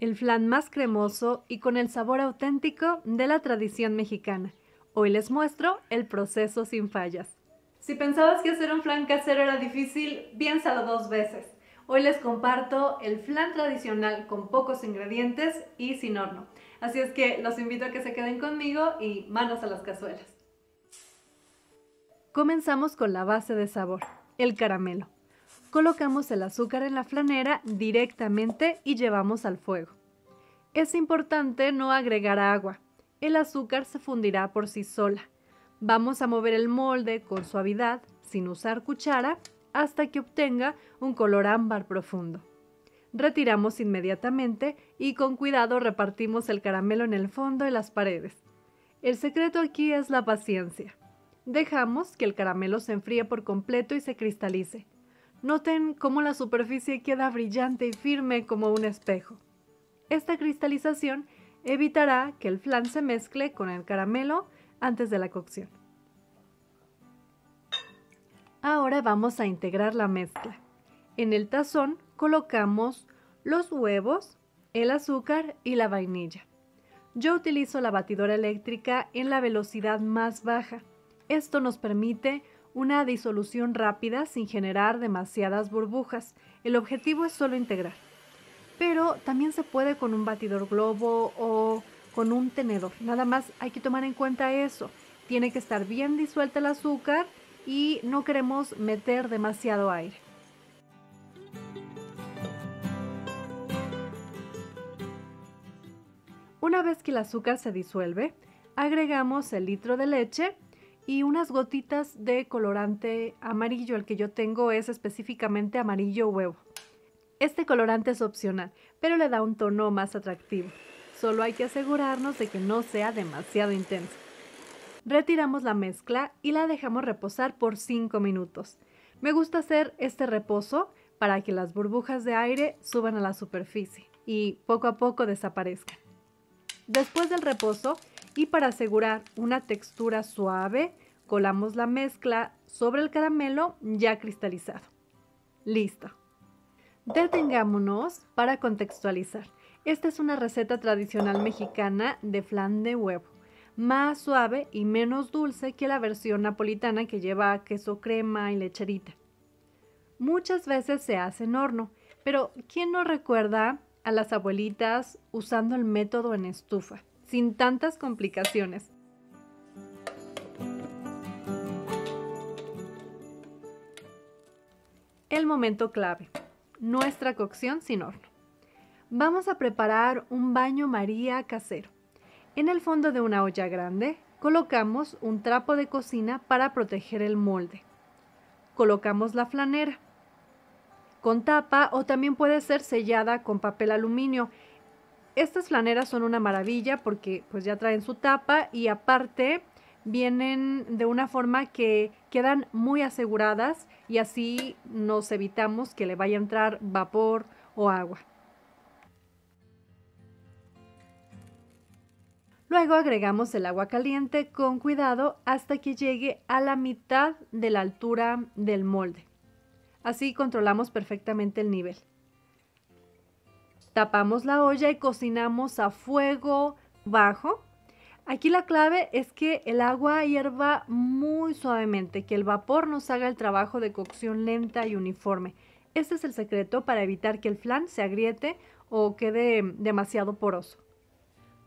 el flan más cremoso y con el sabor auténtico de la tradición mexicana. Hoy les muestro el proceso sin fallas. Si pensabas que hacer un flan casero era difícil, piénsalo dos veces. Hoy les comparto el flan tradicional con pocos ingredientes y sin horno. Así es que los invito a que se queden conmigo y manos a las cazuelas. Comenzamos con la base de sabor, el caramelo. Colocamos el azúcar en la flanera directamente y llevamos al fuego. Es importante no agregar agua. El azúcar se fundirá por sí sola. Vamos a mover el molde con suavidad, sin usar cuchara, hasta que obtenga un color ámbar profundo. Retiramos inmediatamente y con cuidado repartimos el caramelo en el fondo y las paredes. El secreto aquí es la paciencia. Dejamos que el caramelo se enfríe por completo y se cristalice. Noten cómo la superficie queda brillante y firme como un espejo. Esta cristalización evitará que el flan se mezcle con el caramelo antes de la cocción. Ahora vamos a integrar la mezcla. En el tazón colocamos los huevos, el azúcar y la vainilla. Yo utilizo la batidora eléctrica en la velocidad más baja. Esto nos permite una disolución rápida sin generar demasiadas burbujas. El objetivo es solo integrar. Pero también se puede con un batidor globo o con un tenedor. Nada más hay que tomar en cuenta eso. Tiene que estar bien disuelta el azúcar y no queremos meter demasiado aire. Una vez que el azúcar se disuelve, agregamos el litro de leche y unas gotitas de colorante amarillo. El que yo tengo es específicamente amarillo huevo. Este colorante es opcional, pero le da un tono más atractivo. Solo hay que asegurarnos de que no sea demasiado intenso. Retiramos la mezcla y la dejamos reposar por 5 minutos. Me gusta hacer este reposo para que las burbujas de aire suban a la superficie y poco a poco desaparezcan. Después del reposo y para asegurar una textura suave, colamos la mezcla sobre el caramelo ya cristalizado. Listo. Detengámonos para contextualizar. Esta es una receta tradicional mexicana de flan de huevo, más suave y menos dulce que la versión napolitana que lleva queso crema y lecherita. Muchas veces se hace en horno, pero ¿quién no recuerda a las abuelitas usando el método en estufa, sin tantas complicaciones? El momento clave. Nuestra cocción sin horno. Vamos a preparar un baño María casero. En el fondo de una olla grande colocamos un trapo de cocina para proteger el molde. Colocamos la flanera con tapa o también puede ser sellada con papel aluminio. Estas flaneras son una maravilla porque pues ya traen su tapa y aparte vienen de una forma que quedan muy aseguradas y así nos evitamos que le vaya a entrar vapor o agua. Luego agregamos el agua caliente con cuidado hasta que llegue a la mitad de la altura del molde. Así controlamos perfectamente el nivel. Tapamos la olla y cocinamos a fuego bajo. Aquí la clave es que el agua hierva muy suavemente, que el vapor nos haga el trabajo de cocción lenta y uniforme. Este es el secreto para evitar que el flan se agriete o quede demasiado poroso.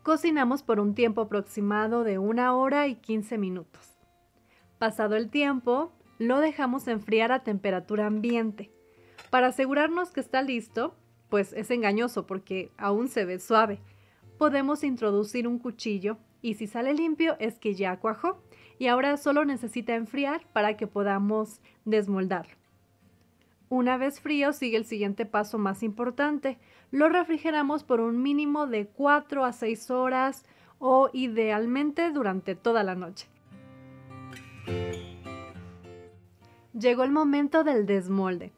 Cocinamos por un tiempo aproximado de 1 hora y 15 minutos. Pasado el tiempo, lo dejamos enfriar a temperatura ambiente. Para asegurarnos que está listo, pues es engañoso porque aún se ve suave. Podemos introducir un cuchillo y si sale limpio es que ya cuajó y ahora solo necesita enfriar para que podamos desmoldarlo. Una vez frío sigue el siguiente paso más importante. Lo refrigeramos por un mínimo de 4 a 6 horas o idealmente durante toda la noche. Llegó el momento del desmolde.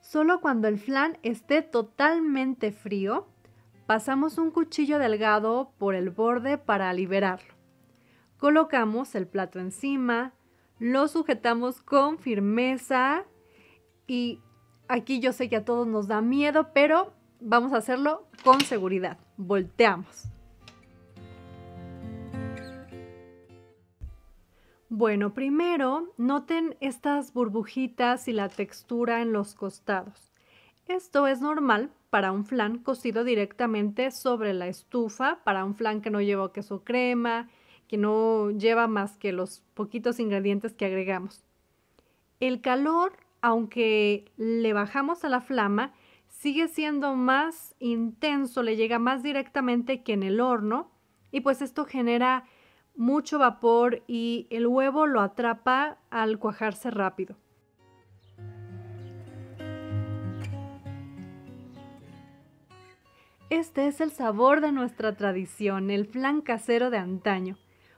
Solo cuando el flan esté totalmente frío, pasamos un cuchillo delgado por el borde para liberarlo. Colocamos el plato encima, lo sujetamos con firmeza y aquí yo sé que a todos nos da miedo, pero vamos a hacerlo con seguridad. Volteamos. Bueno, primero noten estas burbujitas y la textura en los costados. Esto es normal para un flan cocido directamente sobre la estufa, para un flan que no lleva queso crema, que no lleva más que los poquitos ingredientes que agregamos. El calor, aunque le bajamos a la flama, sigue siendo más intenso, le llega más directamente que en el horno y pues esto genera mucho vapor y el huevo lo atrapa al cuajarse rápido. Este es el sabor de nuestra tradición, el flan casero de antaño.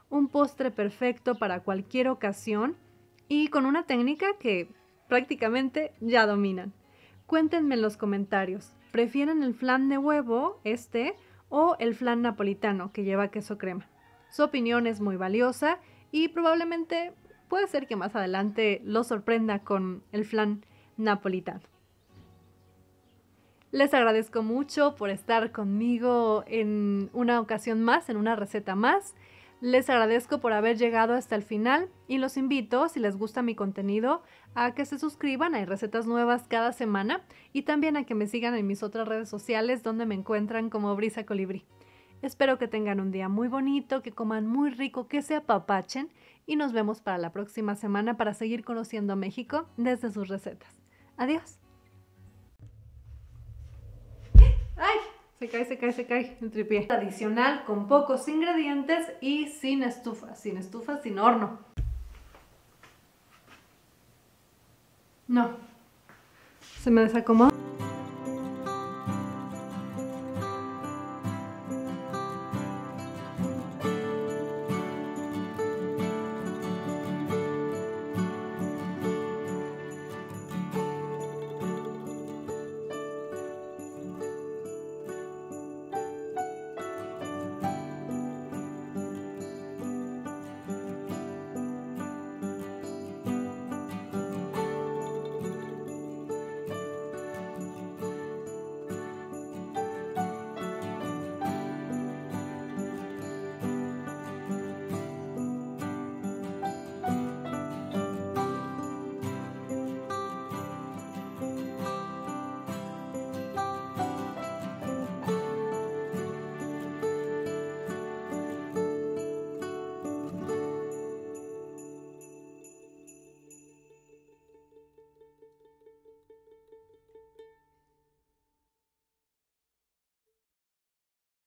Un postre perfecto para cualquier ocasión y con una técnica que prácticamente ya dominan. Cuéntenme en los comentarios, ¿prefieren el flan de huevo, o el flan napolitano que lleva queso crema? Su opinión es muy valiosa y probablemente puede ser que más adelante los sorprenda con el flan napolitano. Les agradezco mucho por estar conmigo en una ocasión más, en una receta más. Les agradezco por haber llegado hasta el final y los invito, si les gusta mi contenido, a que se suscriban. Hay recetas nuevas cada semana y también a que me sigan en mis otras redes sociales donde me encuentran como Brisa Colibrí. Espero que tengan un día muy bonito, que coman muy rico, que se apapachen y nos vemos para la próxima semana para seguir conociendo a México desde sus recetas. Adiós. ¡Ay! Se cae el tripié. Tradicional, con pocos ingredientes y sin estufa, sin horno. No, se me desacomodó.